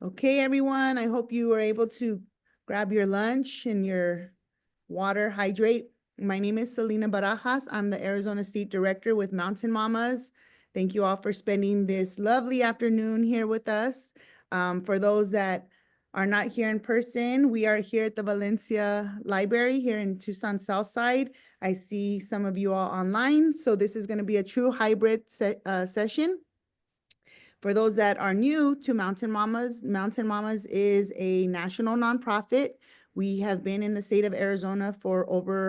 Okay, everyone, I hope you were able to grab your lunch and your water, hydrate. My name is Selena Barajas. I'm the Arizona State Director with Mountain Mamas. Thank you all for spending this lovely afternoon here with us. For those that are not here in person, we are here at the Valencia Library here in Tucson Southside. I see some of you all online, so this is going to be a true hybrid session. For those that are new to Mountain Mamas is a national nonprofit. We have been in the state of Arizona for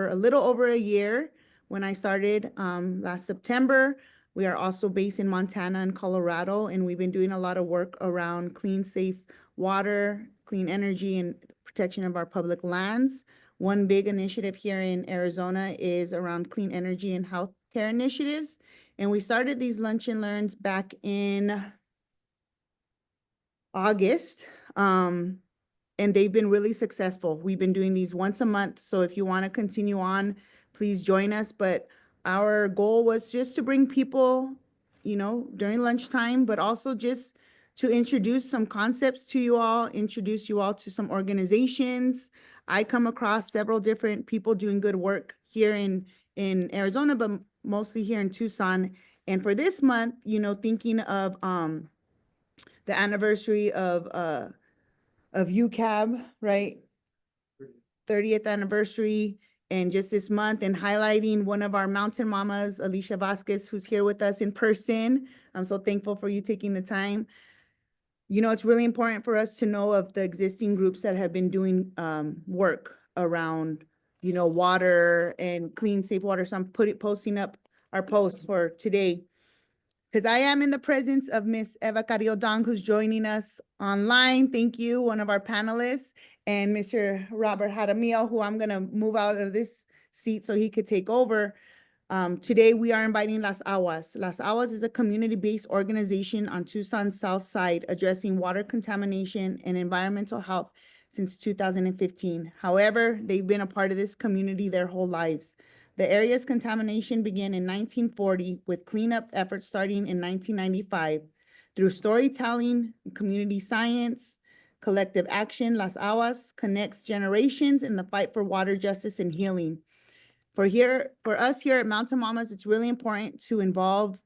a little over a year. When I started last September, we are also based in Montana and Colorado, and we've been doing a lot of work around clean, safe water, clean energy, and protection of our public lands. One big initiative here in Arizona is around clean energy and healthcare initiatives. And we started these lunch and learns back in August, and they've been really successful. We've been doing these once a month, so if you want to continue on, please join us. But our goal was just to bring people, during lunchtime, but also just to introduce some concepts to you all, introduce you all to some organizations. I come across several different people doing good work here in Arizona, but mostly here in Tucson. And for this month, thinking of the anniversary of UCAB, right? 30th anniversary, and just this month, and highlighting one of our Mountain Mamas, Alicia Vasquez, who's here with us in person. I'm so thankful for you taking the time. It's really important for us to know of the existing groups that have been doing work around, water and clean, safe water. So I'm posting up our posts for today, because I am in the presence of Miss Eva Carrillo Dong, who's joining us online. Thank you, one of our panelists, and Mr. Robert Jaramillo, who I'm going to move out of this seat so he could take over. Today, we are inviting Las Aguas. Las Aguas is a community-based organization on Tucson's south side addressing water contamination and environmental health since 2015. However, they've been a part of this community their whole lives. The area's contamination began in 1940 with cleanup efforts starting in 1995. Through storytelling, community science, collective action, Las Aguas connects generations in the fight for water justice and healing. For us here at Mountain Mamas, it's really important to involve,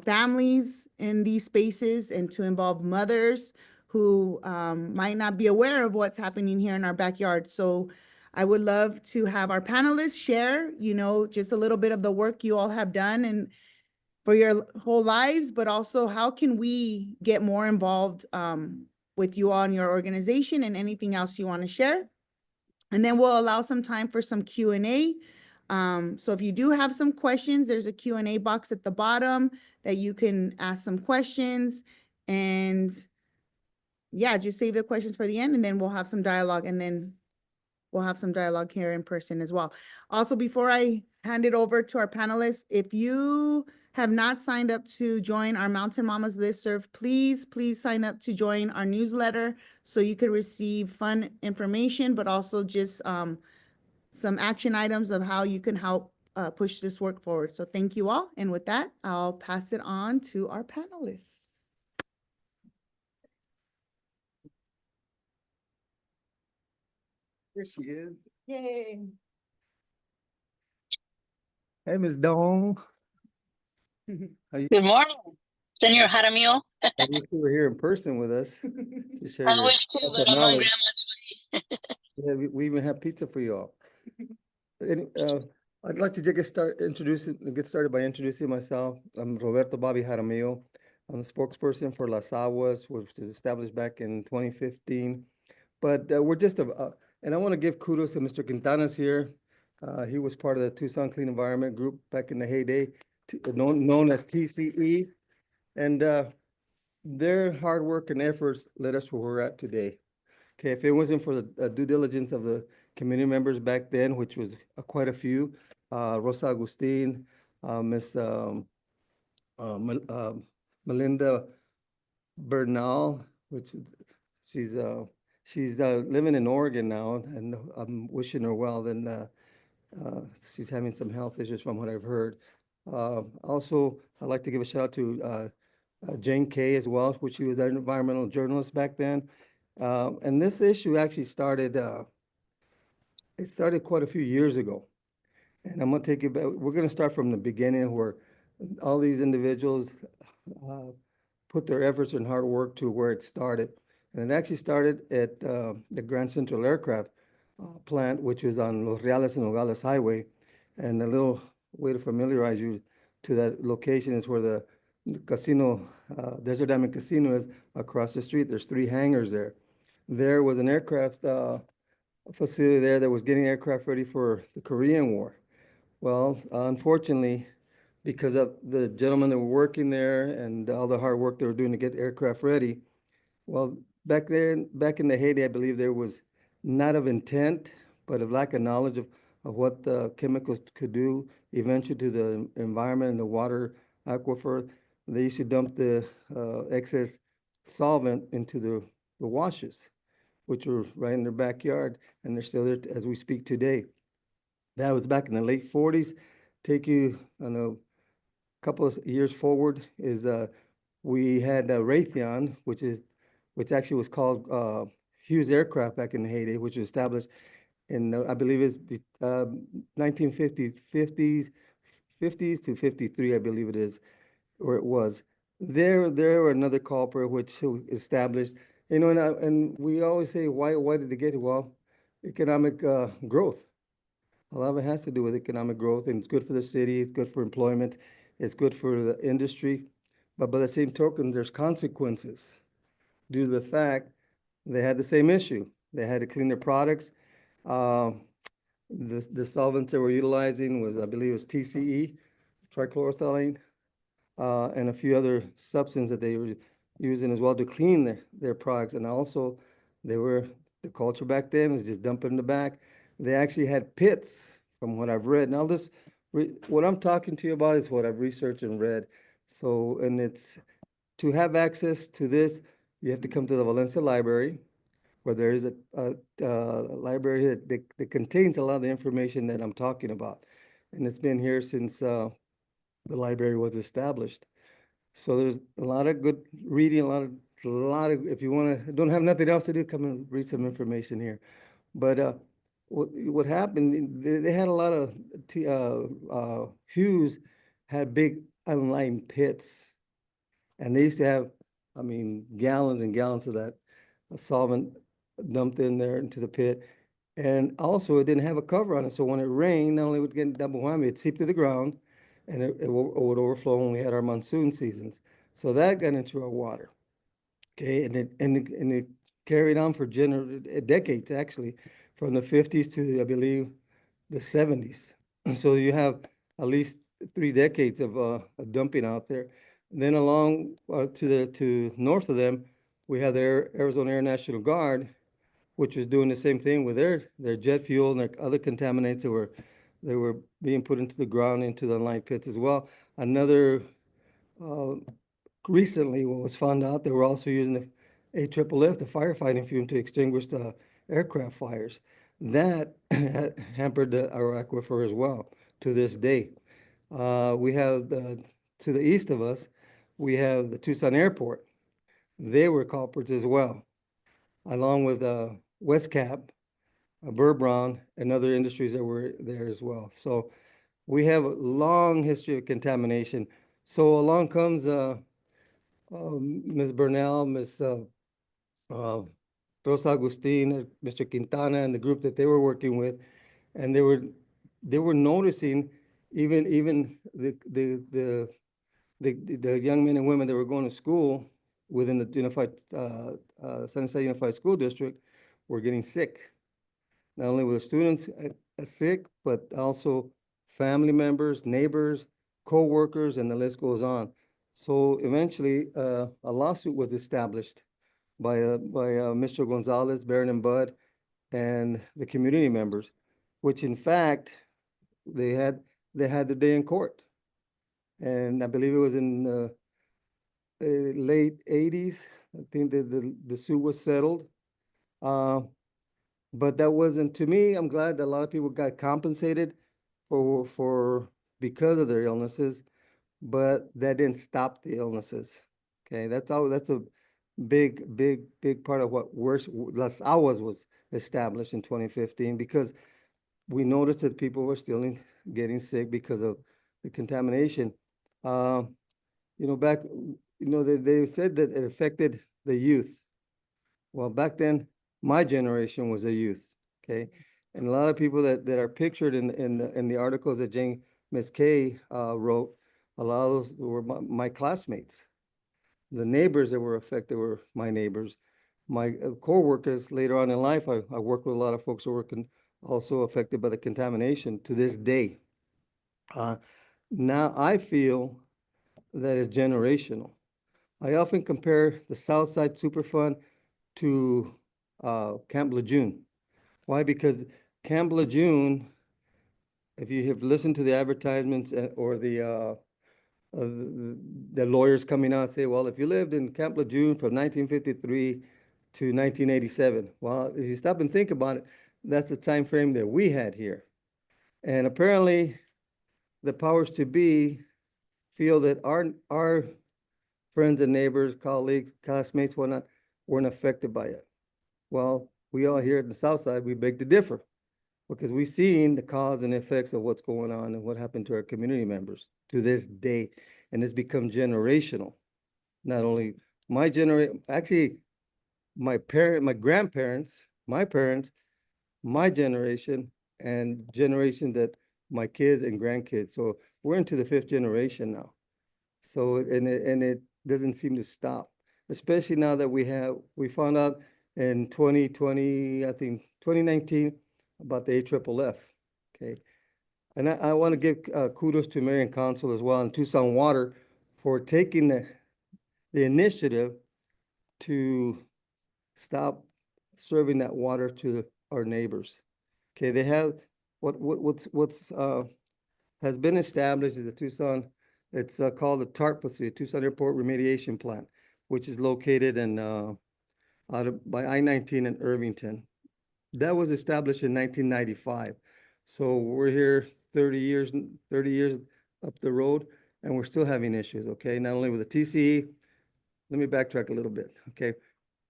families in these spaces and to involve mothers who might not be aware of what's happening here in our backyard. So I would love to have our panelists share, just a little bit of the work you all have done and for your whole lives, but also how can we get more involved with you all in your organization and anything else you want to share. And then we'll allow some time for some Q&A. So if you do have some questions, there's a Q&A box at the bottom that you can ask some questions. And yeah, just save the questions for the end, and then we'll have some dialogue, and then we'll have some dialogue here in person as well. Also, before I hand it over to our panelists, if you have not signed up to join our Mountain Mamas listserv, please sign up to join our newsletter so you can receive fun information, but also just some action items of how you can help push this work forward. So thank you all. And with that, I'll pass it on to our panelists. Here she is. Yay. Hey, Ms. Dong. Good morning, Senor Jaramillo. I wish you were here in person with us to share I your wish too, but I'm on knowledge. grandma's Yeah, we even have pizza for you all. And, I'd like to get started by introducing myself. I'm Roberto Bobby Jaramillo. I'm the spokesperson for Las Aguas, which was established back in 2015. But we're just and I want to give kudos to Mr. Quintana's here. He was part of the Tucson Clean Environment Group back in the heyday, known as TCE. And their hard work and efforts led us to where we're at today. Okay, if it wasn't for the due diligence of the community members back then, which was quite a few, Rosa Agustin, Miss Melinda Bernal, which she's living in Oregon now, and I'm wishing her well. And she's having some health issues from what I've heard. Also, I'd like to give a shout out to Jane Kay as well, which she was an environmental journalist back then. And this issue actually started, it started quite a few years ago. And I'm gonna take it back, we're gonna start from the beginning where all these individuals uh, put their efforts and hard work to where it started. And it actually started at the Grand Central Aircraft plant, which is on Los Reales and Nogales Highway. And a little way to familiarize you to that location is where the casino, Desert Diamond Casino is across the street. There's 3 hangars there. There was an aircraft facility there that was getting aircraft ready for the Korean War. Well, unfortunately, because of the gentlemen that were working there and all the hard work they were doing to get aircraft ready, well, back then, back in the heyday, I believe there was not of intent, but of lack of knowledge of what the chemicals could do eventually to the environment and the water aquifer. They used to dump the excess solvent into the washes, which were right in their backyard, and they're still there as we speak today. That was back in the late 40s. Take you on a couple of years forward is we had Raytheon, which actually was called Hughes Aircraft back in the heyday, which was established in I believe it's 1950s, 50s to 53, I believe it is, or it was. There were another culprit which established, and we always say why did they get it? Well, economic growth. A lot of it has to do with economic growth, and it's good for the city, it's good for employment, it's good for the industry. But by the same token, there's consequences due to the fact they had the same issue. They had to clean their products. Uh, the solvents they were utilizing was, I believe it was TCE, trichloroethylene, and a few other substances that they were using as well to clean their products. And also, the culture back then was just dump it in the back. They actually had pits, from what I've read. Now, what I'm talking to you about is what I've researched and read. So, and it's to have access to this, you have to come to the Valencia Library, where there is a library that contains a lot of the information that I'm talking about. And it's been here since the library was established. So there's a lot of good reading, if you don't have nothing else to do, come and read some information here. But what happened, they had a lot of, Hughes had big unlined pits. And they used to have, I mean, gallons and gallons of that solvent dumped in there into the pit. And also, it didn't have a cover on it. So when it rained, not only would it get double whammy, it'd seep to the ground and it would overflow when we had our monsoon seasons. So that got into our water. Okay, and it carried on for decades, actually, from the 50s to, I believe, the 70s. So you have at least 3 decades of dumping out there. And then along to north of them, we have the Arizona Air National Guard, which was doing the same thing with their jet fuel and their other contaminants that were being put into the ground, into the line pits as well. Another uh, recently, what was found out, they were also using the AFFF, the firefighting fume, to extinguish the aircraft fires. That hampered our aquifer as well to this day. We have to the east of us, we have the Tucson Airport. They were culprits as well, along with West Cap, Burr Brown, and other industries that were there as well. So we have a long history of contamination. So along comes Ms. Burnell, Ms. Rosa Agustin, Mr. Quintana, and the group that they were working with, and they were noticing even the young men and women that were going to school within the Sunnyside Unified School District were getting sick. Not only were the students sick, but also family members, neighbors, co-workers, and the list goes on. So eventually, a lawsuit was established by Mr. Gonzalez, Barron and Bud, and the community members, which in fact they had the day in court, and I believe it was in the late 80s. I think that the suit was settled, but that wasn't, to me. I'm glad that a lot of people got compensated for because of their illnesses, but that didn't stop the illnesses. Okay, that's a big part of what Las Aguas was established in 2015 because we noticed that people were still getting sick because of the contamination. Uh, back, they said that it affected the youth. Well, back then, my generation was a youth, okay? And a lot of people that are pictured in the articles that Miss Kay wrote, a lot of those were my classmates. The neighbors that were affected were my neighbors. My co-workers later on in life, I worked with a lot of folks who were also affected by the contamination to this day. Uh, Now I feel that it's generational. I often compare the Southside Superfund to Camp Lejeune. Why? Because Camp Lejeune, if you have listened to the advertisements or the lawyers coming out and say, well, if you lived in Camp Lejeune from 1953 to 1987, well, if you stop and think about it, that's the time frame that we had here. And apparently, the powers to be feel that our friends and neighbors, colleagues, classmates, whatnot, weren't affected by it. Well, we all here at the South Side, we beg to differ because we've seen the cause and effects of what's going on and what happened to our community members to this day. And it's become generational. Not only my generation, actually, my grandparents, my parents, my generation, and generation that my kids and grandkids. So we're into the fifth generation now. So, and it doesn't seem to stop, especially now that we found out in 2020, I think 2019, about the AFFF, okay? And I want to give kudos to Mayor and Council as well and Tucson Water for taking the initiative to stop serving that water to our neighbors. Okay, they have, what's has been established is a Tucson, it's called the TARP facility, Tucson Airport Remediation Plant, which is located in by I-19 in Irvington. That was established in 1995. So we're here 30 years up the road, and we're still having issues, okay? Not only with the TCE, let me backtrack a little bit, okay?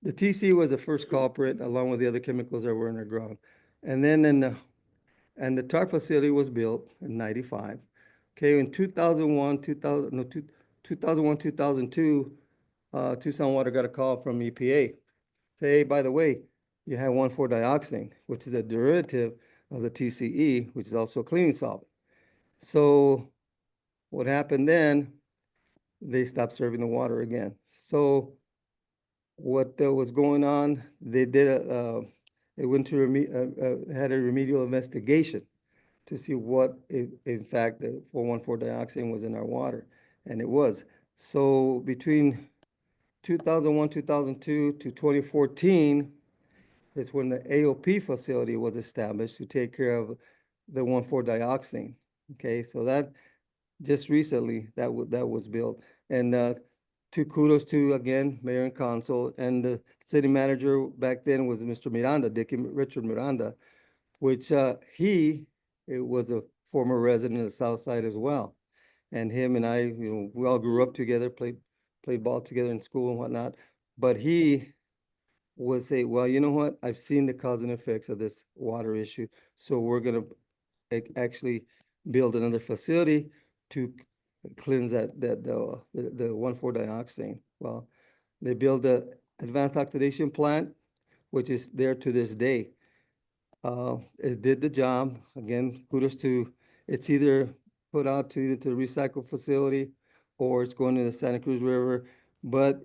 The TCE was the first culprit along with the other chemicals that were in the ground. And then and the TARP facility was built in 95. Okay, in 2001, 2002, Tucson Water got a call from EPA. Say, hey, by the way, you have 1,4-dioxane, which is a derivative of the TCE, which is also a cleaning solvent. So what happened then, they stopped serving the water again. So what was going on, they went to, had a remedial investigation to see what, in fact, the 4,1,4-dioxane was in our water, and it was. So between 2001, 2002 to 2014 is when the AOP facility was established to take care of the 1,4-dioxane. Okay, so that just recently that was built, and kudos to again Mayor and Council, and the city manager back then was Mr. Miranda, Richard Miranda, which it was a former resident of the South Side as well. And him and I, we all grew up together, played ball together in school and whatnot. But he would say, well, you know what? I've seen the cause and effects of this water issue. So we're going to actually build another facility to cleanse the 1,4-dioxane. Well, they built the advanced oxidation plant, which is there to this day. It did the job. Again, kudos to, it's either put out to the recycle facility or it's going to the Santa Cruz River. But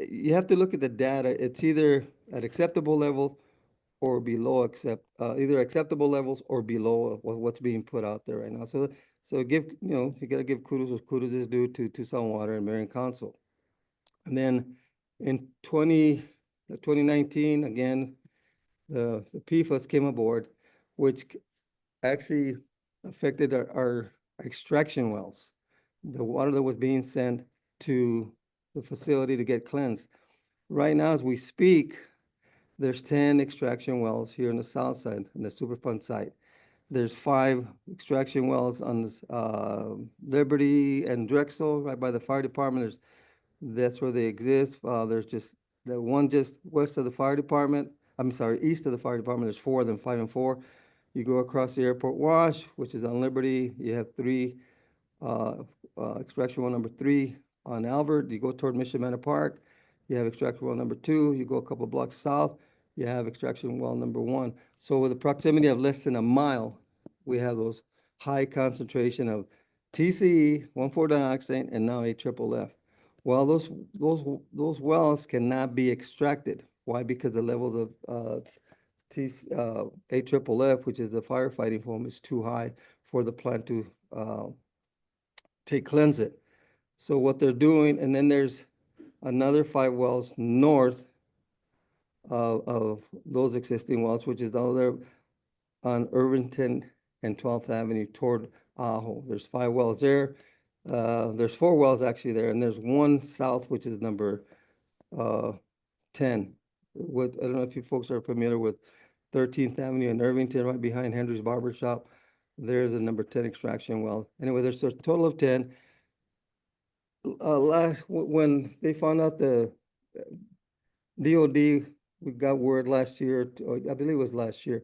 you have to look at the data. It's either at acceptable levels or below either acceptable levels or below what's being put out there right now. So you got to give kudos is due to Tucson Water and Marion Council. And then in 2019, again, the PFAS came aboard, which actually affected our extraction wells, the water that was being sent to the facility to get cleansed. Right now, as we speak, there's 10 extraction wells here on the south side, in the Superfund site. There's 5 extraction wells on this, Liberty and Drexel, right by the fire department. There's That's where they exist. There's just the one just west of the fire department. I'm sorry, east of the fire department. There's four of them, 5 and 4. You go across the airport wash, which is on Liberty. You have three, uh, extraction well number 3 on Albert. You go toward Mission Manor Park. You have extraction well number 2. You go a couple blocks south. You have extraction well number 1. So with a proximity of less than a mile, we have those high concentration of TCE, 1,4-dioxane, and now AFFF. Well, those wells cannot be extracted. Why? Because the levels of AFFF, which is the firefighting foam, is too high for the plant to cleanse it. So what they're doing, and then there's another 5 wells north of those existing wells, which is out there on Irvington and 12th Avenue toward Ajo. There's 5 wells there. There's 4 wells actually there, and there's one south, which is number 10. I don't know if you folks are familiar with 13th Avenue and Irvington, right behind Henry's Barber Shop. There's a number 10 extraction well. Anyway, there's a total of 10. When they found out the DOD, we got word last year, or I believe it was last year,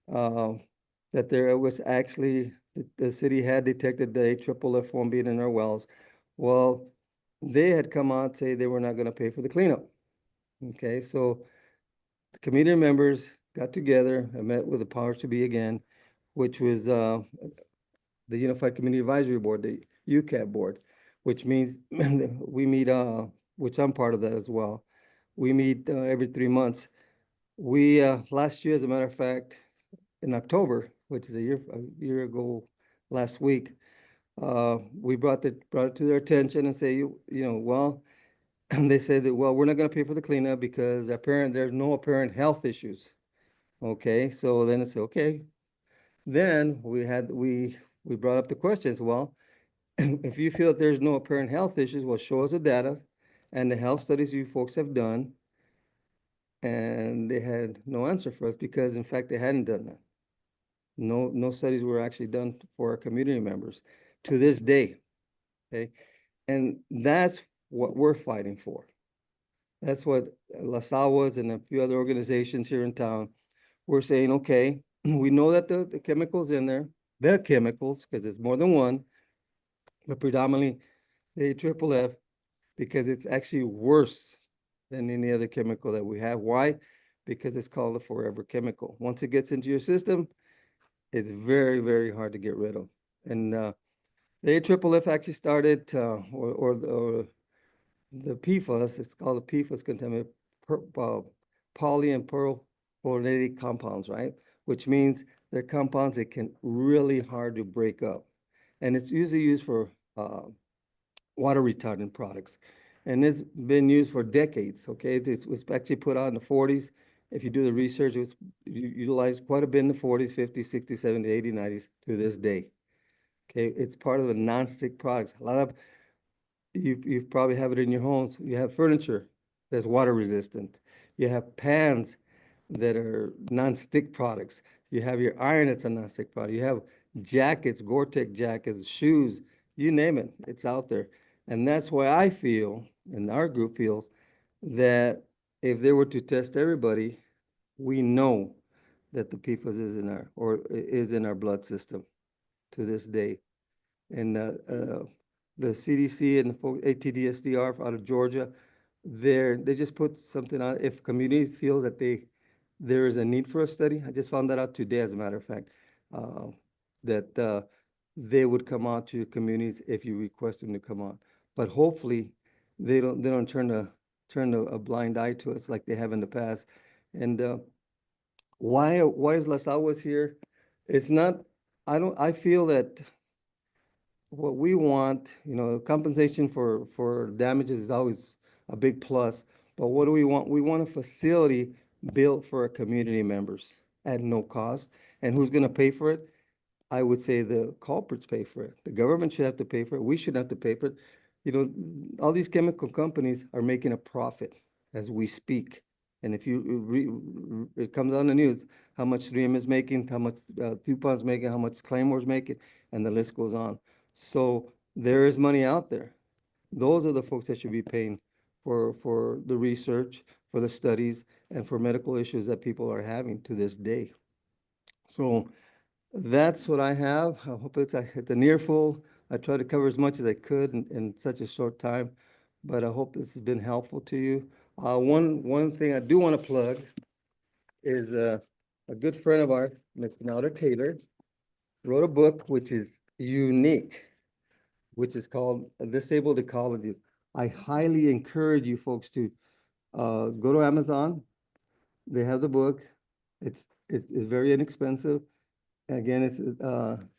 that there was actually, the city had detected the AFFF foam being in our wells. Well, they had come out and say they were not going to pay for the cleanup. Okay, so the community members got together and met with the powers to be again, which was the Unified Community Advisory Board, the UCAB board, which means we meet, which I'm part of that as well. We meet every 3 months. We, last year, as a matter of fact, in October, which is a year ago last week, we brought it to their attention and say, well, and they said that, well, we're not going to pay for the cleanup because there's no apparent health issues. Okay, so then it's okay. Then we brought up the questions. Well, if you feel that there's no apparent health issues, well, show us the data and the health studies you folks have done. And they had no answer for us because, in fact, they hadn't done that. No studies were actually done for our community members to this day. Okay, and that's what we're fighting for. That's what Las Aguas and a few other organizations here in town, we're saying, okay, we know that the chemicals in there, the chemicals, because it's more than one, but predominantly the AFFF, because it's actually worse than any other chemical that we have. Why? Because it's called a forever chemical. Once it gets into your system, it's very, very hard to get rid of. And the AFFF actually started, or the PFAS, it's called the PFAS contaminated poly and perfluorinated compounds, right? Which means they're compounds that can really hard to break up. And it's usually used for water retardant products. And it's been used for decades, okay? It was actually put out in the 40s. If you do the research, it was utilized quite a bit in the 40s, 50s, 60s, 70s, 80s, 90s to this day. Okay, it's part of the non-stick products. A lot of, you probably have it in your homes. You have furniture that's water resistant. You have pans that are non-stick products. You have your iron that's a non-stick product. You have jackets, Gore-Tex jackets, shoes, you name it, it's out there. And that's why I feel, and our group feels, that if they were to test everybody, we know that the PFAS is in our blood system to this day. And the CDC and the ATDSDR out of Georgia, they just put something out. If community feels that there is a need for a study, I just found that out today, as a matter of fact, that they would come out to communities if you request them to come on. But hopefully, they don't turn a blind eye to us like they have in the past. And why is Las Aguas here? It's not. I feel that what we want, compensation for damages is always a big plus. But what do we want? We want a facility built for our community members at no cost. And who's going to pay for it? I would say the culprits pay for it. The government should have to pay for it. We should have to pay for it. All these chemical companies are making a profit as we speak. And if it comes on the news, how much 3M is making, how much DuPont's making, how much Claymore's making, and the list goes on. So there is money out there. those are the folks that should be paying for the research, for the studies, and for medical issues that people are having to this day. So that's what I have. I hope it's a near full. I tried to cover as much as I could in such a short time, but I hope this has been helpful to you. One thing I do want to plug is a good friend of ours, Ms. Nelda Taylor, wrote a book which is unique, which is called Disabled Ecologies. I highly encourage you folks to go to Amazon. They have the book. It's very inexpensive. Again, it's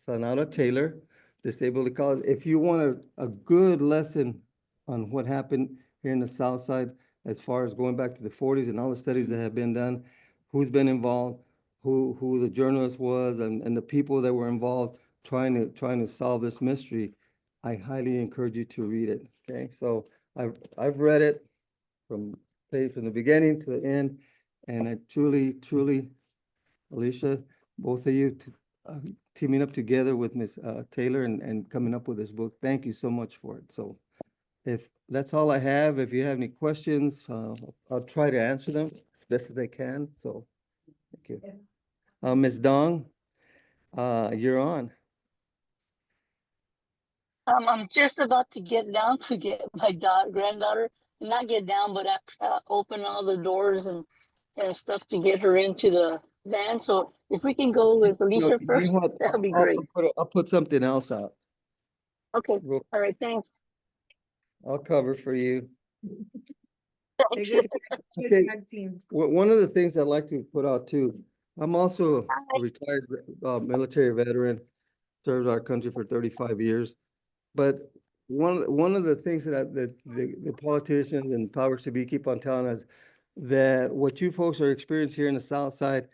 Sonata Taylor, Disabled Ecology. If you want a good lesson on what happened here in the South Side, as far as going back to the 40s and all the studies that have been done, who's been involved, who the journalist was, and the people that were involved trying to solve this mystery, I highly encourage you to read it. Okay, so I've read it from the beginning to the end, and I truly, Alicia, both of you teaming up together with Ms. Taylor and coming up with this book. Thank you so much for it. So if that's all I have, if you have any questions, I'll try to answer them as best as I can. So thank you. Ms. Dong, you're on. I'm just about to get down to get my granddaughter, not get down, but open all the doors and stuff to get her into the van. So if we can go with Alicia You first, know what? that would be great. I'll put something else out. Okay. All right. Thanks. I'll cover for you. Thank you. Okay. Tag team. One of the things I'd like to put out too, I'm also a retired military veteran, served our country for 35 years. But one of the things that the politicians and powers to be keep on telling us that what you folks are experiencing here in the South Side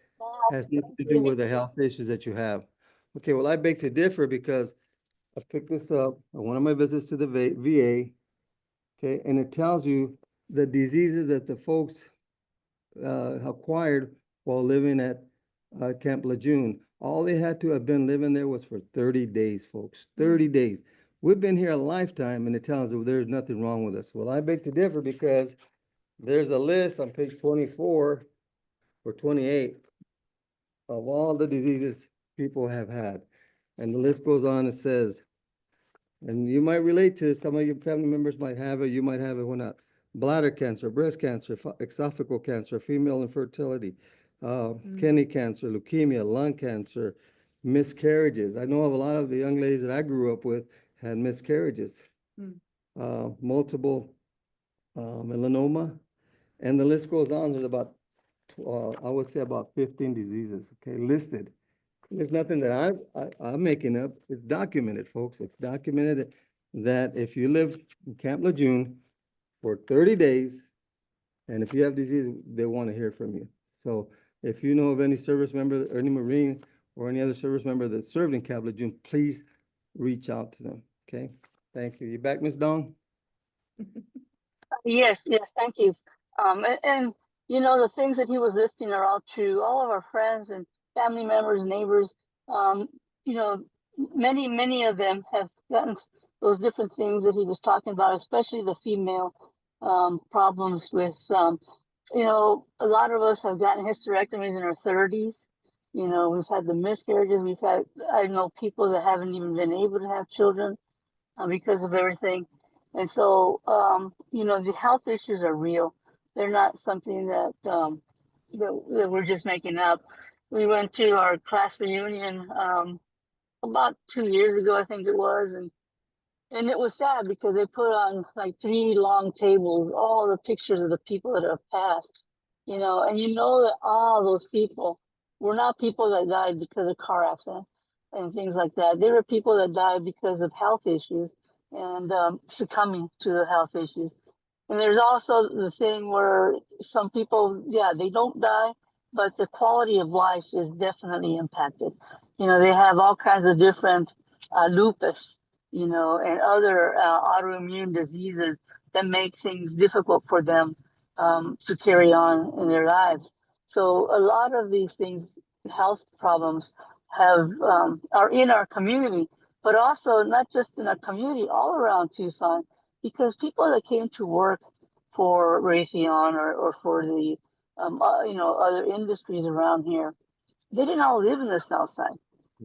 has nothing to do with the health issues that you have. Okay, well, I beg to differ because I picked this up on one of my visits to the VA, okay, and it tells you the diseases that the folks acquired while living at Camp Lejeune. All they had to have been living there was for 30 days, folks, 30 days. We've been here a lifetime, and it tells us there's nothing wrong with us. Well, I beg to differ because there's a list on page 24 or 28 of all the diseases people have had. And the list goes on, it says, and you might relate to this, some of your family members might have it, you might have it or not. Bladder cancer, breast cancer, esophageal cancer, female infertility, kidney cancer, leukemia, lung cancer, miscarriages. I know of a lot of the young ladies that I grew up with had miscarriages, multiple melanoma, and the list goes on. There's about, I would say about 15 diseases, okay, listed. There's nothing that I'm making up. It's documented, folks. It's documented that if you live in Camp Lejeune for 30 days, and if you have disease, they want to hear from you. So if you know of any service member or any Marine or any other service member that served in Camp Lejeune, please reach out to them. Okay. Thank you. You back, Ms. Dong? Yes, thank you. And you know, the things that he was listing are all true. All of our friends and family members, neighbors, you know, many of them have gotten those different things that he was talking about, especially the female problems with, you know, a lot of us have gotten hysterectomies in our 30s. You know, we've had the miscarriages. I know people that haven't even been able to have children because of everything. And so, you know, the health issues are real. They're not something that, that we're just making up. We went to our class reunion about 2 years ago, I think it was, and it was sad because they put on like 3 long tables, all the pictures of the people that have passed, you know, and you know that all those people were not people that died because of car accidents and things like that. They were people that died because of health issues and succumbing to the health issues. And there's also the thing where some people, yeah, they don't die, but the quality of life is definitely impacted. You know, they have all kinds of different lupus, you know, and other autoimmune diseases that make things difficult for them to carry on in their lives. So a lot of these things, health problems, have are in our community, but also not just in our community, all around Tucson. because people that came to work for Raytheon or for the other industries around here, they didn't all live in the South Side.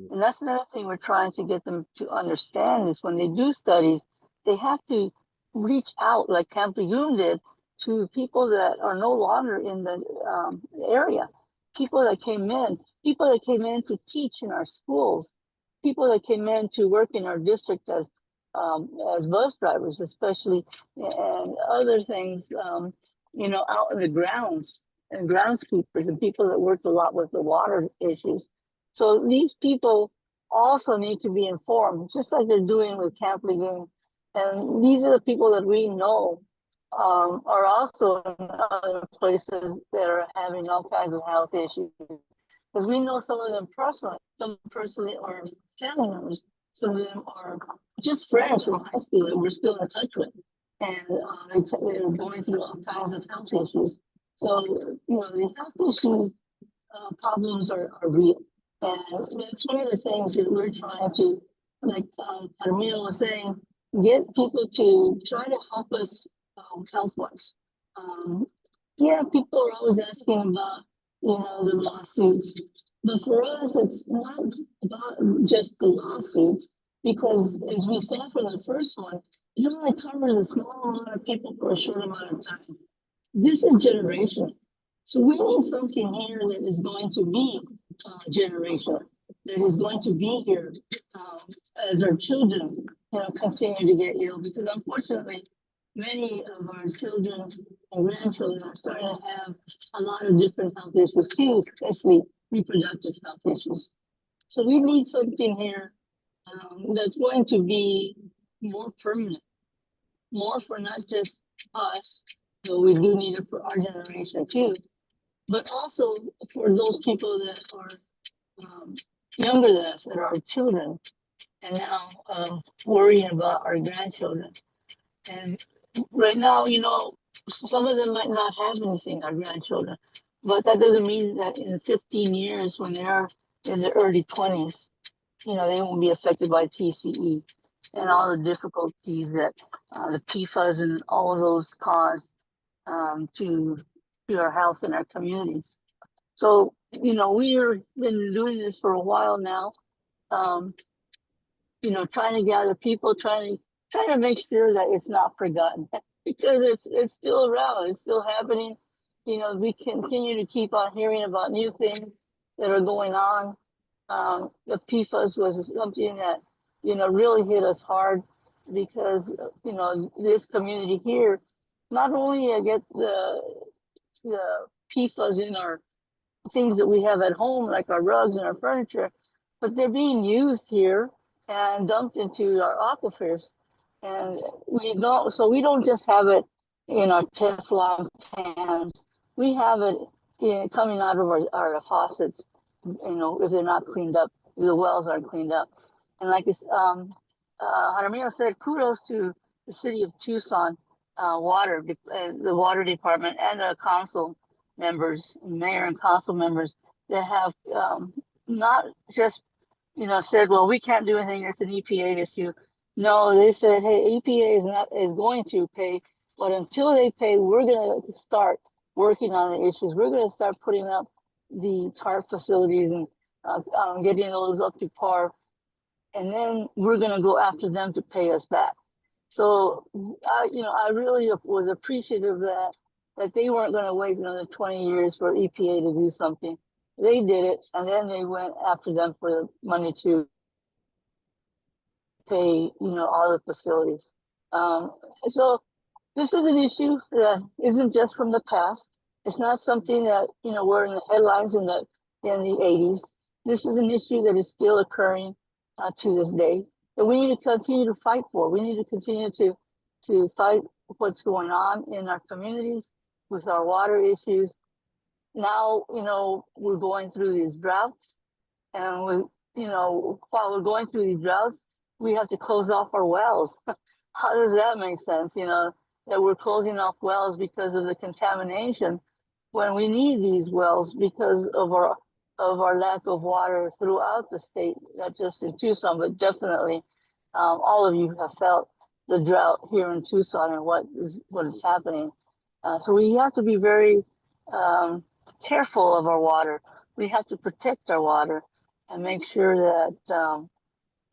And that's another thing we're trying to get them to understand is when they do studies, they have to reach out like Camp Legume did to people that are no longer in the area, people that came in to teach in our schools, people that came in to work in our district as bus drivers, especially, and other things, out in the grounds and groundskeepers and people that worked a lot with the water issues. So these people also need to be informed, just like they're doing with Camp Legume. And these are the people that we know are also in other places that are having all kinds of health issues. Because we know some of them personally. Some personally are family members. Some of them are just friends from high school that we're still in touch with. And they're going through all kinds of health issues. So, the health issues, problems are real. And that's one of the things that we're trying to, like Jaramillo was saying, get people to try to help us health-wise. Yeah, people are always asking about, the lawsuits. But for us, it's not about just the lawsuits, because as we saw from the first one, it only covers a small amount of people for a short amount of time. This is generational. So we need something here that is going to be generational, that is going to be here as our children, continue to get ill. Because unfortunately, many of our children and grandchildren are starting to have a lot of different health issues too, especially reproductive health issues. So we need something here that's going to be more permanent, more for not just us, though we do need it for our generation too, but also for those people that are younger than us, that are our children, and now worrying about our grandchildren. And right now, some of them might not have anything, our grandchildren, but that doesn't mean that in 15 years, when they are in their early 20s, they won't be affected by TCE and all the difficulties that the PFAS and all of those cause to our health and our communities. So, we've been doing this for a while now, trying to gather people, trying to make sure that it's not forgotten because it's still around, it's still happening. We continue to keep on hearing about new things that are going on. The PFAS was something that, really hit us hard because, this community here, not only get the PFAS in our things that we have at home, like our rugs and our furniture, but they're being used here and dumped into our aquifers. And we don't just have it in our Teflon pans. We have it coming out of our faucets, if they're not cleaned up, the wells aren't cleaned up. And like Jaramillo said, kudos to the city of Tucson the water department and the council members, mayor and council members that have not just, said, well, we can't do anything, it's an EPA issue. No, they said, hey, EPA is going to pay, but until they pay, we're going to start working on the issues. We're going to start putting up the TARP facilities and getting those up to par. And then we're going to go after them to pay us back. So, I really was appreciative that they weren't going to wait another 20 years for EPA to do something. They did it, and then they went after them for the money to pay, all the facilities. So this is an issue that isn't just from the past. It's not something that, we're in the headlines in the 80s. This is an issue that is still occurring to this day. That we need to continue to fight for. We need to continue to fight what's going on in our communities with our water issues. Now, we're going through these droughts, and while we're going through these droughts, we have to close off our wells. How does that make sense? That we're closing off wells because of the contamination when we need these wells because of our lack of water throughout the state, not just in Tucson, but definitely all of you have felt the drought here in Tucson and what is happening. So we have to be very careful of our water. We have to protect our water and make sure that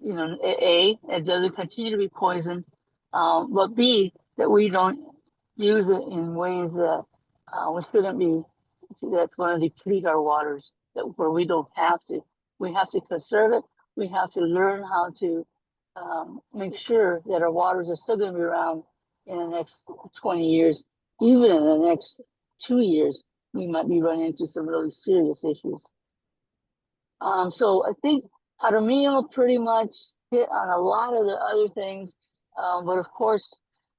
it doesn't continue to be poisoned, but B, that we don't use it in ways that we shouldn't be. That's going to deplete our waters. Where we don't have to. We have to conserve it. We have to learn how to make sure that our waters are still going to be around in the next 20 years. Even in the next 2 years, we might be running into some really serious issues. So I think Jaramillo pretty much hit on a lot of the other things, but of course,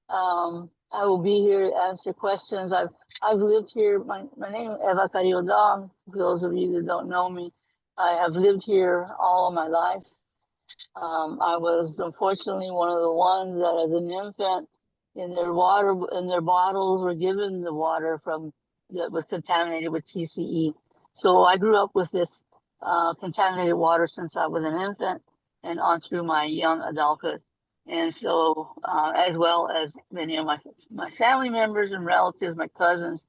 I will be here to answer questions. I've lived here. My name is Eva Carrillo. For those of you that don't know me, I have lived here all of my life. I was unfortunately one of the ones that, as an infant, in their bottles, were given the water that was contaminated with TCE. So I grew up with this contaminated water since I was an infant and on through my young adulthood. And so, as well as many of my family members and relatives, my cousins.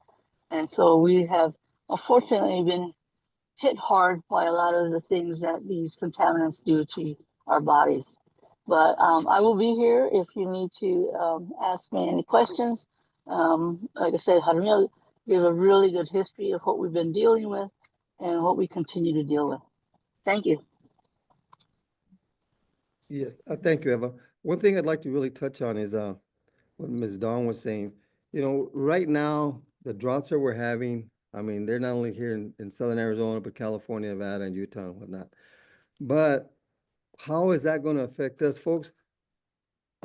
And so we have unfortunately been hit hard by a lot of the things that these contaminants do to our bodies. But I will be here if you need to ask me any questions. Like I said, Jaramillo gave a really good history of what we've been dealing with and what we continue to deal with. Thank you. Yes, thank you, Eva. One thing I'd like to really touch on is what Ms. Dawn was saying. You know, right now, the droughts that we're having, I mean, they're not only here in southern Arizona, but California, Nevada, and Utah and whatnot. But how is that going to affect us, folks?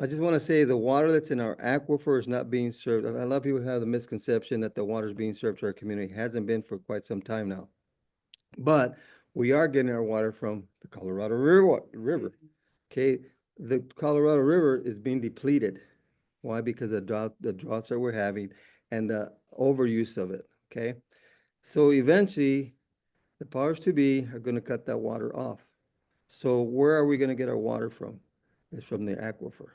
I just want to say the water that's in our aquifer is not being served. A lot of people have the misconception that the water is being served to our community. It hasn't been for quite some time now. But we are getting our water from the Colorado River. Okay, the Colorado River is being depleted. Why? Because of the droughts that we're having and the overuse of it. Okay, so eventually the powers to be are going to cut that water off. So where are we going to get our water from? It's from the aquifer.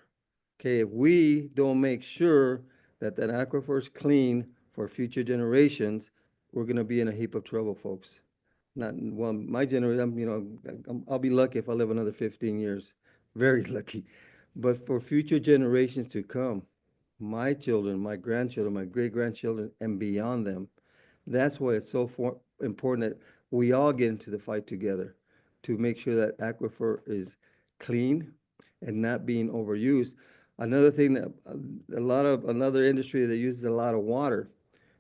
Okay, if we don't make sure that that aquifer is clean for future generations, we're going to be in a heap of trouble, folks. Not well, my generation. I'll be lucky if I live another 15 years. Very lucky. But for future generations to come, my children, my grandchildren, my great grandchildren, and beyond them, that's why it's so important that we all get into the fight together to make sure that aquifer is clean and not being overused. Another thing that another industry that uses a lot of water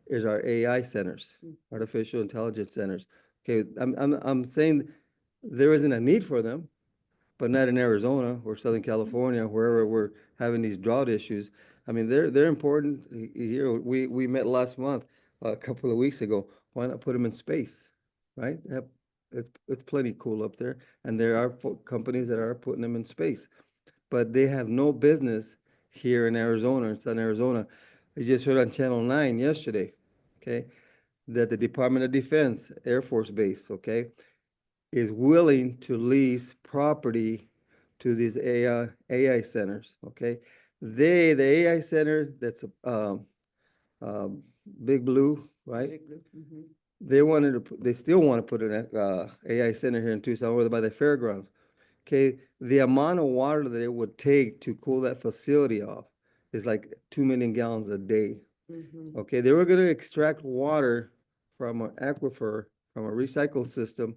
is our AI centers, artificial intelligence centers. Okay, I'm saying there isn't a need for them, but not in Arizona or Southern California, wherever we're having these drought issues. I mean, they're important. Here, we met last month, a couple of weeks ago. Why not put them in space, right? It's plenty cool up there, and there are companies that are putting them in space, but they have no business here in Arizona, in Southern Arizona. I just heard on Channel 9 yesterday, okay, that the Department of Defense Air Force Base, okay, is willing to lease property to these AI centers, okay? The AI center that's Big Blue, right? They still want to put an AI center here in Tucson, over by the fairgrounds. Okay, the amount of water that it would take to cool that facility off is like 2 million gallons a day. Okay, they were going to extract water from an aquifer, from a recycle system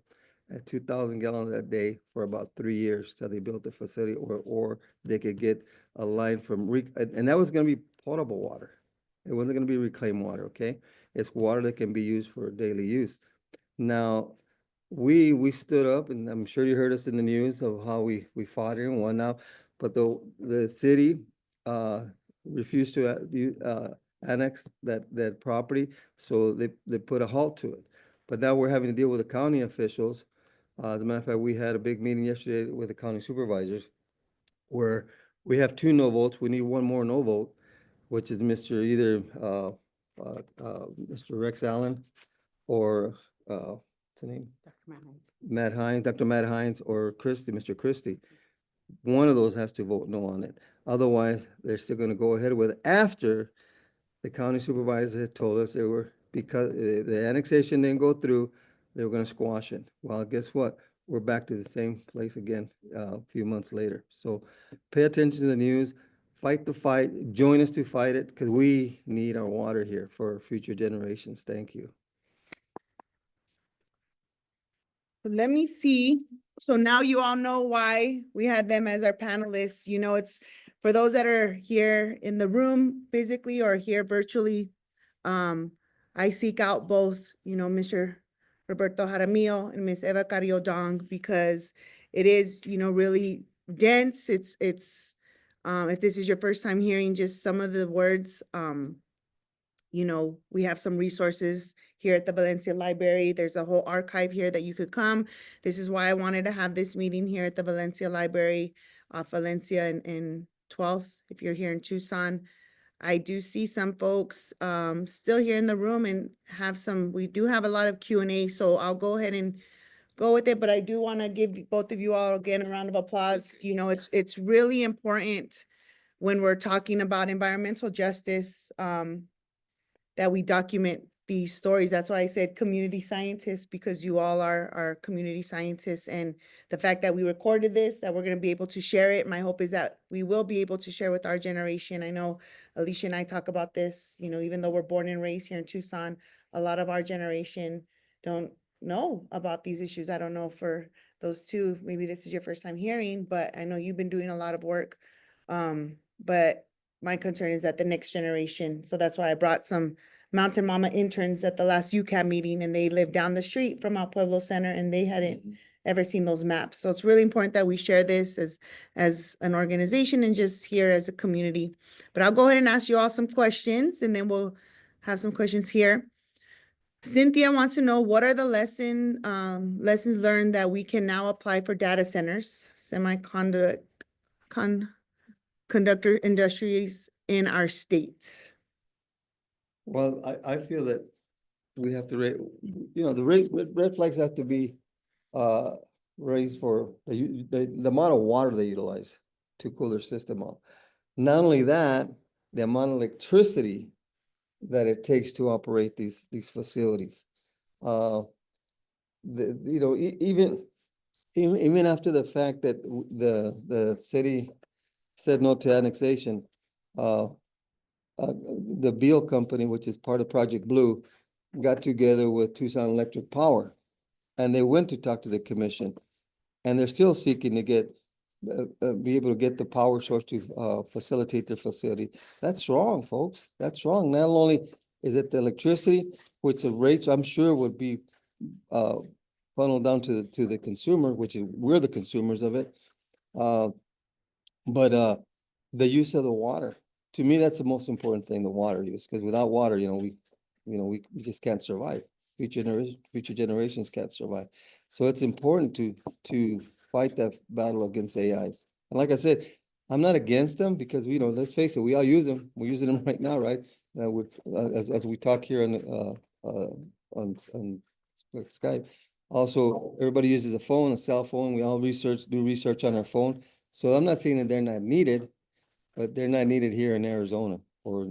at 2,000 gallons a day for about 3 years till they built the facility, or they could get a line from, and that was going to be potable water. It wasn't going to be reclaimed water, okay? It's water that can be used for daily use. Now, we stood up, and I'm sure you heard us in the news of how we fought it and whatnot, but the city refused to annex that property, so they put a halt to it. But now we're having to deal with the county officials. As a matter of fact, we had a big meeting yesterday with the county supervisors where we have 2 no votes. We need 1 more no vote, which is Mr. Rex Allen or what's the name? Dr. Matt Hines or Mr. Christie. One of those has to vote no on it. Otherwise, they're still gonna go ahead with it after the county supervisor had told us they were, because the annexation didn't go through, they were gonna squash it. Well, guess what? We're back to the same place again, a few months later. So pay attention to the news, fight the fight, join us to fight it, because we need our water here for future generations. Thank you. Let me see. So now you all know why we had them as our panelists. You know, it's for those that are here in the room physically or here virtually. I seek out both, you know, Mr. Roberto Jaramillo and Miss Eva Carrillo Dong because it is, you know, really dense. If this is your first time hearing just some of the words, you know, we have some resources here at the Valencia Library. There's a whole archive here that you could come. This is why I wanted to have this meeting here at the Valencia Library, Valencia and 12th, if you're here in Tucson. I do see some folks still here in the room and we do have a lot of Q&A, so I'll go ahead and go with it, but I do want to give both of you all again a round of applause. You know, it's really important when we're talking about environmental justice, that we document these stories. That's why I said community scientists, because you all are community scientists. And the fact that we recorded this, that we're going to be able to share it. My hope is that we will be able to share with our generation. I know Alicia and I talk about this, you know, even though we're born and raised here in Tucson, a lot of our generation don't know about these issues. I don't know for those two, maybe this is your first time hearing, but I know you've been doing a lot of work. But my concern is that the next generation, so that's why I brought some Mountain Mama interns at the last UCAB meeting, and they live down the street from our Pueblo Center, and they hadn't ever seen those maps. So it's really important that we share this as an organization and just here as a community. But I'll go ahead and ask you all some questions, and then we'll have some questions here. Cynthia wants to know, what are the lessons learned that we can now apply for data centers, conductor industries in our state? Well, I feel that we have to the red flags have to be raised for the amount of water they utilize to cool their system off. Not only that, the amount of electricity that it takes to operate these facilities. Even after the fact that the city said no to annexation, the Beal Company, which is part of Project Blue, got together with Tucson Electric Power, and they went to talk to the commission, and they're still seeking to be able to get the power source to facilitate their facility. That's wrong, folks. That's wrong. Not only is it the electricity, which the rates I'm sure would be funneled down to the consumer, which is we're the consumers of it, but the use of the water. To me, that's the most important thing, the water use, because without water, we just can't survive. Future generations can't survive. So it's important to fight that battle against AIs. And like I said, I'm not against them because let's face it, we all use them. We're using them right now, right? As we talk here on Skype. Also, everybody uses a phone, a cell phone. We all do research on our phone. So I'm not saying that they're not needed, but they're not needed here in Arizona, or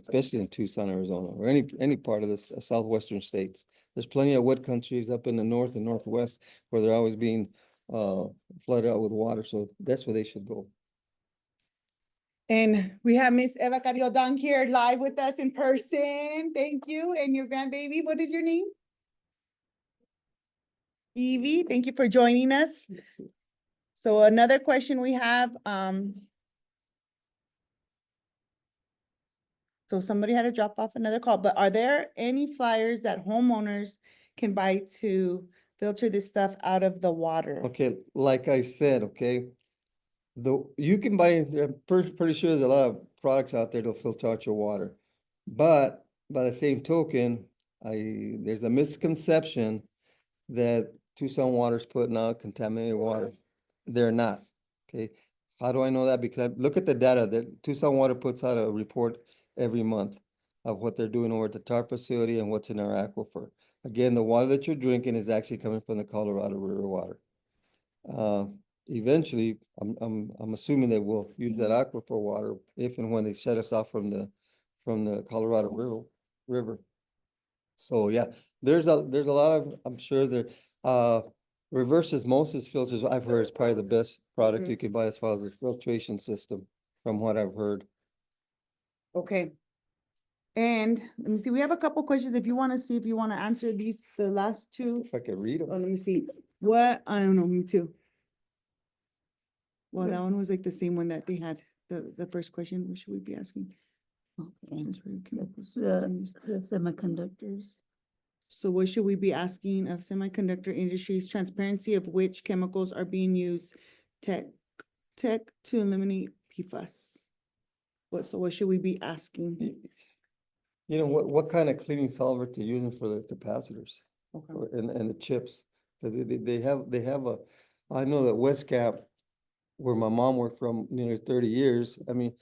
especially in Tucson, Arizona, or any part of the southwestern states. There's plenty of wood countries up in the north and northwest where they're always being flooded out with water. So that's where they should go. And we have Miss Eva Carrillo Dong here live with us in person. Thank you. And your grandbaby, what is your name? Evie, thank you for joining us. So another question we have, so somebody had to drop off another call, but are there any flyers that homeowners can buy to filter this stuff out of the water? Okay, like I said, okay, you can buy, I'm pretty sure there's a lot of products out there that'll filter out your water. But by the same token, there's a misconception that Tucson water's putting out contaminated water. They're not, okay? How do I know that? Because look at the data that Tucson Water puts out a report every month of what they're doing over at the TAR facility and what's in our aquifer. Again, the water that you're drinking is actually coming from the Colorado River water. eventually, I'm assuming that we'll use that aquifer water if and when they shut us off from the Colorado River. So, yeah, there's a lot of, I'm sure there, reverse osmosis filters, I've heard is probably the best product you could buy as far as a filtration system, from what I've heard. Okay. And let me see, we have a couple questions. If you want to see, if you want to answer these, the last two. If I could read Oh, them. let me see. What? I don't know, me too. Well, that one was like the same one that they had, the first question, what should we be asking? Okay. Transfer of chemicals. The semiconductors. So what should we be asking of semiconductor industries, transparency of which chemicals are being used tech to eliminate PFAS? What should we be asking? You know, what kind of cleaning solvent they're using for the capacitors Okay. and the chips? Because they have a, I know that West Cap, where my mom worked from nearly 30 years, I mean,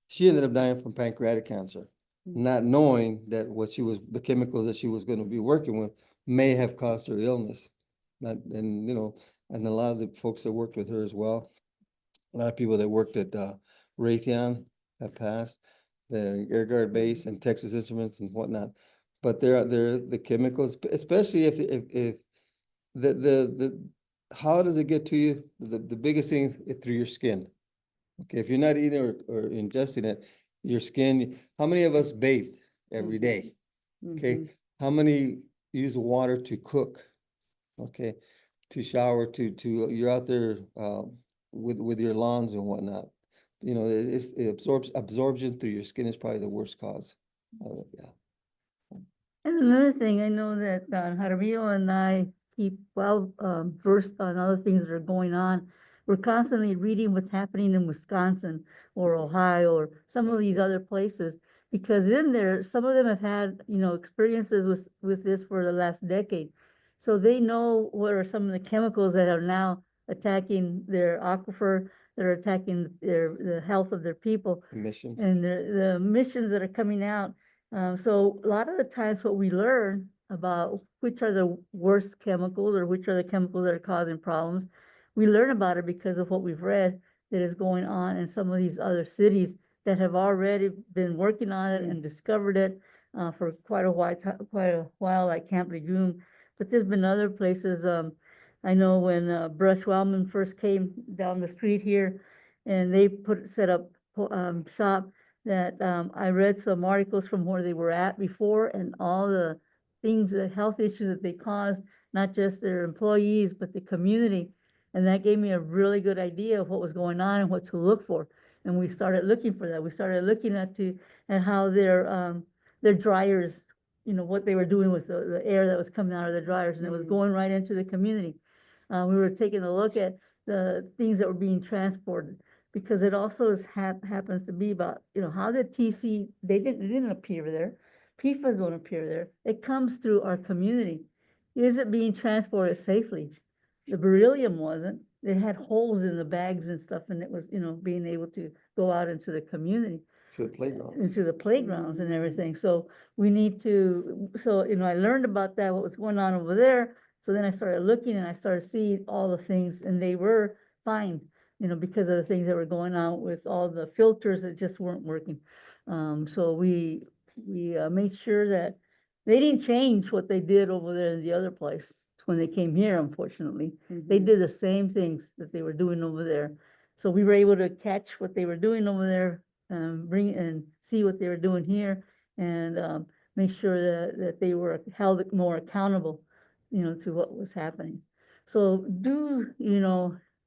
she ended up dying from pancreatic cancer, not knowing that the chemicals that she was going to be working with may have caused her illness. And a lot of the folks that worked with her as well, a lot of people that worked at Raytheon have passed, the Air Guard base and Texas Instruments and whatnot. But they're the chemicals, especially if the how does it get to you? The biggest thing is through your skin. Okay, if you're not eating or ingesting it, your skin, how many of us bathe every day? Okay, how many use the water to cook? Okay, to shower, to you're out there with your lawns and whatnot. You know, absorption through your skin is probably the worst cause of it, yeah. And another thing, I know that Jaramillo and I keep well versed on other things that are going on. We're constantly reading what's happening in Wisconsin or Ohio or some of these other places, because in there, some of them have had, experiences with this for the last decade. So they know what are some of the chemicals that are now attacking their aquifer, that are attacking the health of their people Emissions. and the emissions that are coming out. So a lot of the times what we learn about which are the worst chemicals or which are the chemicals that are causing problems, we learn about it because of what we've read that is going on in some of these other cities that have already been working on it and discovered it for quite a while, like Camp Legume. But there's been other places. I know when Brush Wellman first came down the street here, and they set up shop, that I read some articles from where they were at before and all the things, the health issues that they caused, not just their employees, but the community. And that gave me a really good idea of what was going on and what to look for. And we started looking for that. We started looking at how their dryers, what they were doing with the air that was coming out of the dryers, and it was going right into the community. We were taking a look at the things that were being transported, because it also happens to be about, how the they didn't appear there. PFAS don't appear there. It comes through our community. Is it being transported safely? The beryllium wasn't. It had holes in the bags and stuff, and it was, being able to go out into the community, To the playgrounds. into the playgrounds and everything. So we need to, I learned about that, what was going on over there. So then I started looking and I started seeing all the things, and they were fine, because of the things that were going on with all the filters that just weren't working. So we made sure that they didn't change what they did over there in the other place when they came here, unfortunately. They did the same things that they were doing over there. So we were able to catch what they were doing over there, bring and see what they were doing here, and make sure that they were held more accountable, to what was happening. So do,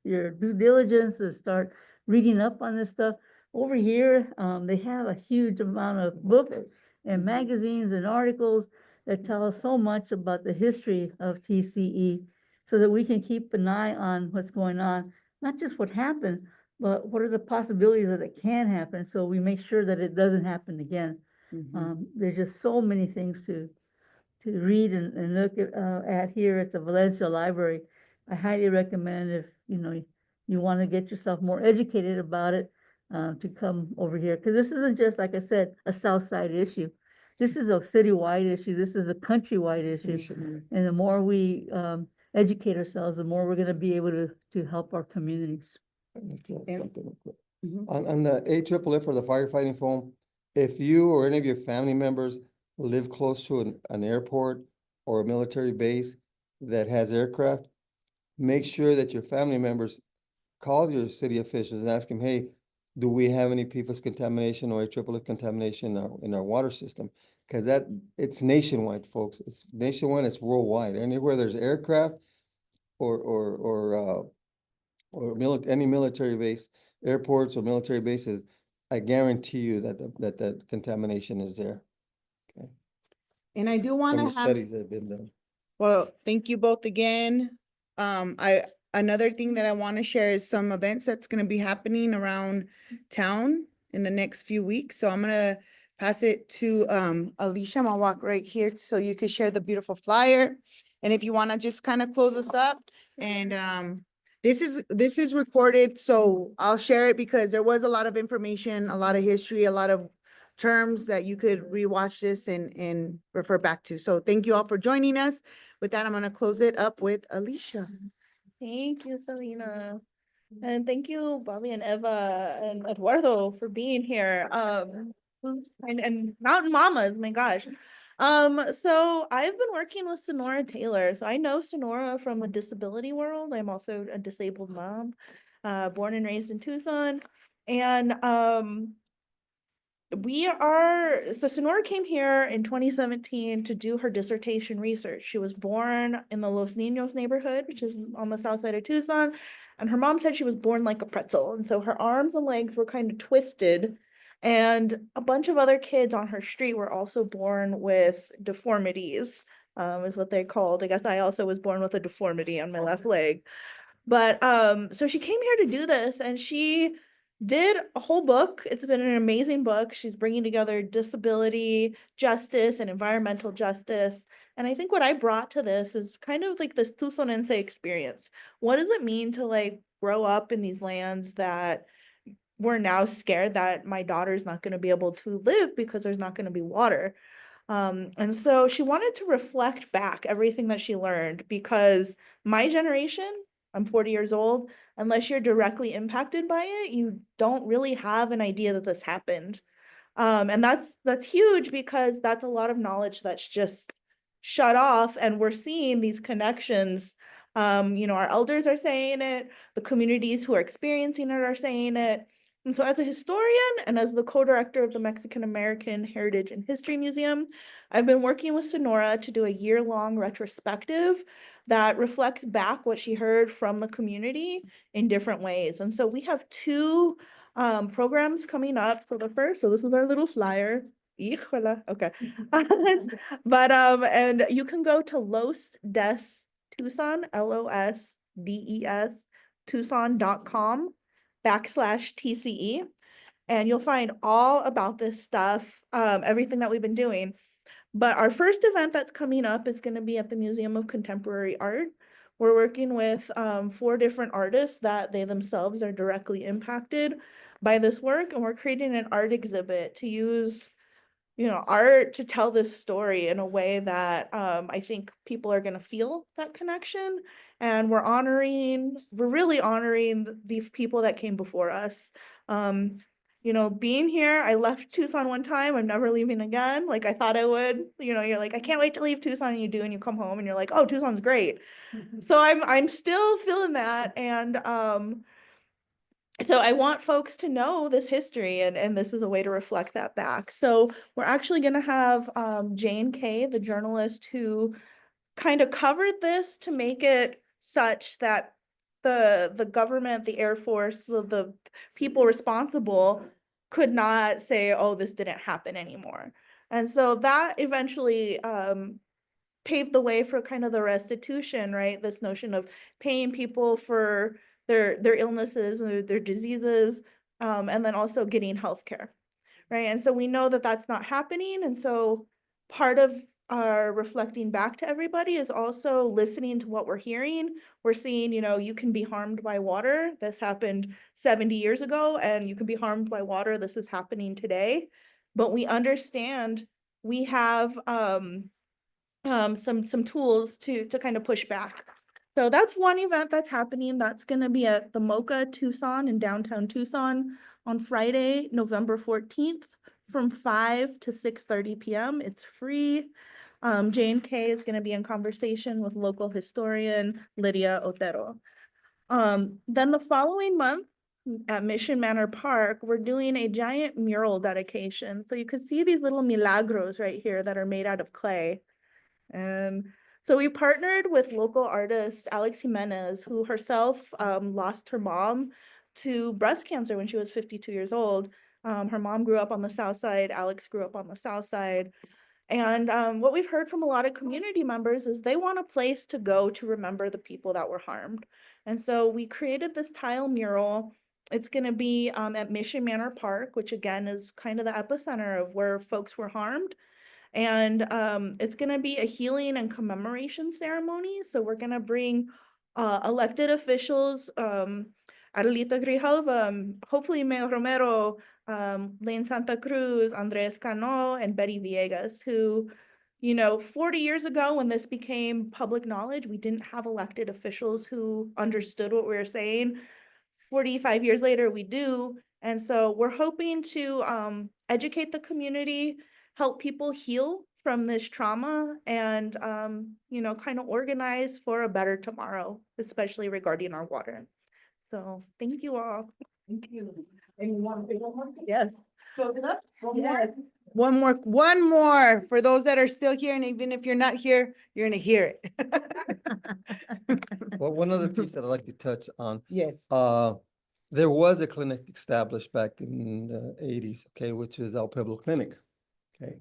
your due diligence to start reading up on this stuff. Over here, they have a huge amount of books and magazines and articles that tell us so much about the history of TCE, so that we can keep an eye on what's going on, not just what happened, but what are the possibilities that it can happen, so we make sure that it doesn't happen again. There's just so many things to read and look at here at the Valencia Library. I highly recommend, if you want to get yourself more educated about it, to come over here, because this isn't just, like I said, a South Side issue. This is a citywide issue. This is a countrywide issue. And the more we educate ourselves, the more we're gonna be able to help our communities. And- Something real quick. Mhm. On the AFFF or the firefighting foam, if you or any of your family members live close to an airport or a military base that has aircraft, make sure that your family members call your city officials and ask them, hey, do we have any PFAS contamination or AFFF contamination in our water system? Because it's nationwide, folks. It's nationwide, it's worldwide. Anywhere there's aircraft or any military base, airports or military bases, I guarantee you that that contamination is there. And I do From want to the have, studies that have been done. well, thank you both again. Another thing that I want to share is some events that's going to be happening around town in the next few weeks. So I'm gonna pass it to Alicia. I'm gonna walk right here so you can share the beautiful flyer. And if you want to just kind of close us up and this is recorded, so I'll share it because there was a lot of information, a lot of history, a lot of terms that you could rewatch this and refer back to. So thank you all for joining us. With that, I'm gonna close it up with Alicia. Thank you, Selena. And thank you, Bobby and Eva and Eduardo for being here. And Mountain Mamas, my gosh. So I've been working with Sonora Taylor. So I know Sonora from the disability world. I'm also a disabled mom, born and raised in Tucson. And so Sonora came here in 2017 to do her dissertation research. She was born in the Los Niños neighborhood, which is on the south side of Tucson. And her mom said she was born like a pretzel. And so her arms and legs were kind of twisted. And a bunch of other kids on her street were also born with deformities, is what they called. I guess I also was born with a deformity on my left leg. But so she came here to do this and she did a whole book. It's been an amazing book. She's bringing together disability justice and environmental justice. And I think what I brought to this is kind of like this Tucsonense experience. What does it mean to like grow up in these lands that we're now scared that my daughter's not going to be able to live because there's not going to be water? And so she wanted to reflect back everything that she learned because my generation, I'm 40 years old, unless you're directly impacted by it, you don't really have an idea that this happened. And that's huge because that's a lot of knowledge that's just shut off, and we're seeing these connections. Our elders are saying it, the communities who are experiencing it are saying it. And so as a historian and as the co-director of the Mexican American Heritage and History Museum, I've been working with Sonora to do a year-long retrospective that reflects back what she heard from the community in different ways. And so we have two programs coming up. So this is our little flyer. Híjole, okay. But and you can go to Los Des Tucson, LOSDES, Tucson.com/TCE. And you'll find all about this stuff, everything that we've been doing. But our first event that's coming up is going to be at the Museum of Contemporary Art. We're working with 4 different artists that they themselves are directly impacted by this work. And we're creating an art exhibit to use, art to tell this story in a way that I think people are going to feel that connection. And we're really honoring the people that came before us. Being here, I left Tucson one time. I'm never leaving again. Like I thought I would. You're like, I can't wait to leave Tucson, and you do, and you come home, and you're like, oh, Tucson's great. So I'm still feeling that, and so I want folks to know this history, and this is a way to reflect that back. So we're actually going to have Jane Kay, the journalist who kind of covered this to make it such that the government, the Air Force, the people responsible could not say, oh, this didn't happen anymore. And so that eventually paved the way for kind of the restitution, right? This notion of paying people for their illnesses or their diseases, and then also getting healthcare, right? And so we know that that's not happening. And so part of our reflecting back to everybody is also listening to what we're hearing. We're seeing, you can be harmed by water. This happened 70 years ago, and you can be harmed by water. This is happening today. But we understand we have some tools to kind of push back. So that's one event that's happening. That's going to be at the Mocha Tucson in downtown Tucson on Friday, November 14th from 5 to 6:30 p.m. It's free. Jane K is going to be in conversation with local historian Lydia Otero. Then the following month at Mission Manor Park, we're doing a giant mural dedication. So you can see these little milagros right here that are made out of clay. And so we partnered with local artist Alex Jimenez, who herself lost her mom to breast cancer when she was 52 years old. Her mom grew up on the South Side. Alex grew up on the South Side. And what we've heard from a lot of community members is they want a place to go to remember the people that were harmed. And so we created this tile mural. It's going to be at Mission Manor Park, which again is kind of the epicenter of where folks were harmed. And it's going to be a healing and commemoration ceremony. So we're going to bring elected officials, Adelita Grijalva, hopefully Mayor Romero, Lane Santa Cruz, Andres Cano, and Betty Villegas, who, 40 years ago when this became public knowledge, we didn't have elected officials who understood what we were saying. 45 years later, we do. And so we're hoping to educate the community, help people heal from this trauma, and, kind of organize for a better tomorrow, especially regarding our water. So thank you all. Thank you. And you want to say one more? Yes. Close it up? Yes. One more for those that are still here, and even if you're not here, you're gonna hear it. Well, one other piece that I'd like to touch on, Yes. there was a clinic established back in the 80s, okay, which is El Pueblo Clinic. Okay,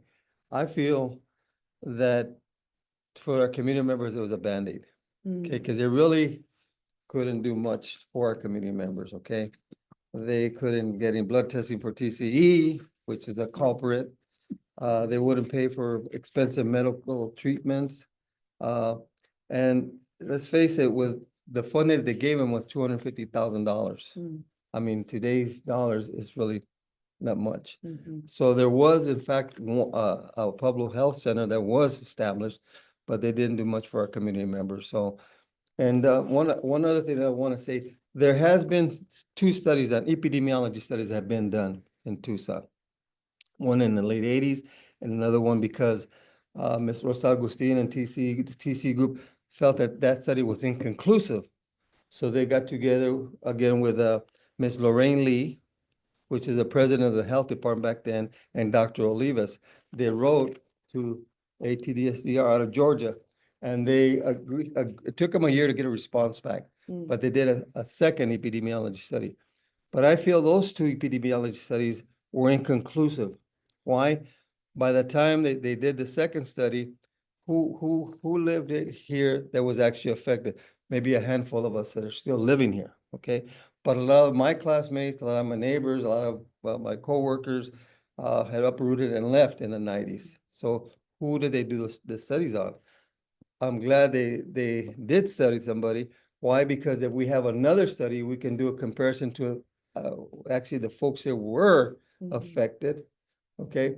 I feel that for our community members, it was a Band-Aid, okay, because they really couldn't do much for our community members, okay? They couldn't get in blood testing for TCE, which is a culprit. They wouldn't pay for expensive medical treatments. And let's face it, with the funding that they gave them was $250,000. I mean, today's dollars is really not much. So there was, in fact, a public health center that was established, but they didn't do much for our community members. So, and one other thing that I want to say, there has been 2 studies on epidemiology studies that have been done in Tucson. One in the late 80s and another one because Ms. Rosa Agustin and the TC group felt that that study was inconclusive. So they got together again with Ms. Lorraine Lee, which is the president of the health department back then, and Dr. Olivas. They wrote to ATDSDR out of Georgia, and they agreed. It took them a year to get a response back, but they did a second epidemiology study. But I feel those 2 epidemiology studies were inconclusive. Why? By the time they did the second study, who lived here that was actually affected? Maybe a handful of us that are still living here, okay? But a lot of my classmates, a lot of my neighbors, a lot of my coworkers had uprooted and left in the 90s. So who did they do the studies on? I'm glad they did study somebody. Why? Because if we have another study, we can do a comparison to actually the folks that were affected, okay?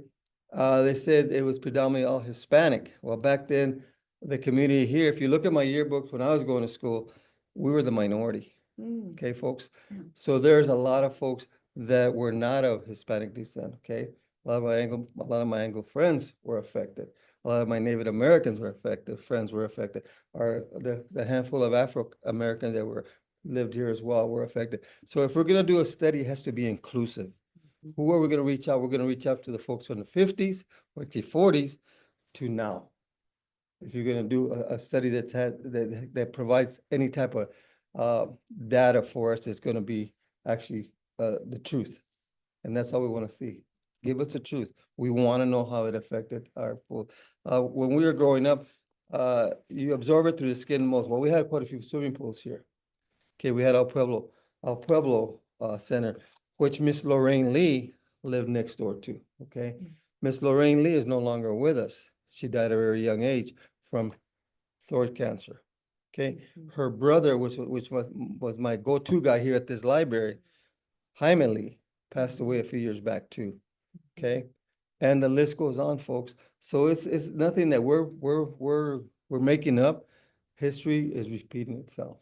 They said it was predominantly all Hispanic. Well, back then, the community here, if you look at my yearbooks when I was going to school, we were the minority, okay, folks? So there's a lot of folks that were not of Hispanic descent, okay? A lot of my Anglo friends were affected. A lot of my Native Americans were affected, friends were affected, or the handful of Afro-Americans that lived here as well were affected. So if we're gonna do a study, it has to be inclusive. Who are we gonna reach out? We're gonna reach out to the folks from the 50s or the 40s to now. If you're gonna do a study that provides any type of data for us, it's gonna be actually the truth. And that's all we wanna see. Give us the truth. We wanna know how it affected our pool. When we were growing up, you absorb it through the skin most. Well, we had quite a few swimming pools here. Okay, we had El Pueblo Center, which Miss Lorraine Lee lived next door to, okay? Miss Lorraine Lee is no longer with us. She died at a very young age from throat cancer, okay? Her brother, which was my go-to guy here at this library, Jaime Lee, passed away a few years back too, okay? And the list goes on, folks. So it's nothing that we're making up. history is repeating itself,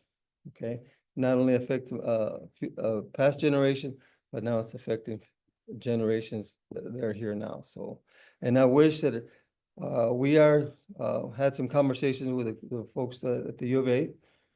okay? Not only affects past generations, but now it's affecting generations that are here now. So, and I wish that we had some conversations with the folks at the U of A,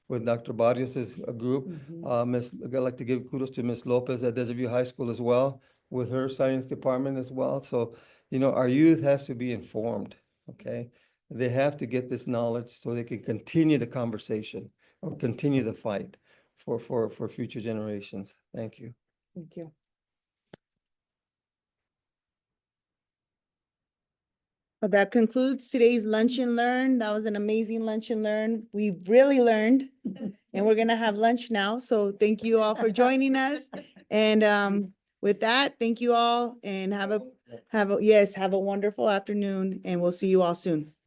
with Dr. Barrios's group. I'd like to give kudos to Ms. Lopez at Desert View High School as well, with her science department as well. So, you know, our youth has to be informed, okay? They have to get this knowledge so they can continue the conversation or continue the fight for future generations. Thank you. Thank you. Well, that concludes today's Lunch and Learn. That was an amazing Lunch and Learn. We really learned, and we're gonna have lunch now. So thank you all for joining us. And with that, thank you all and have a wonderful afternoon, and we'll see you all soon.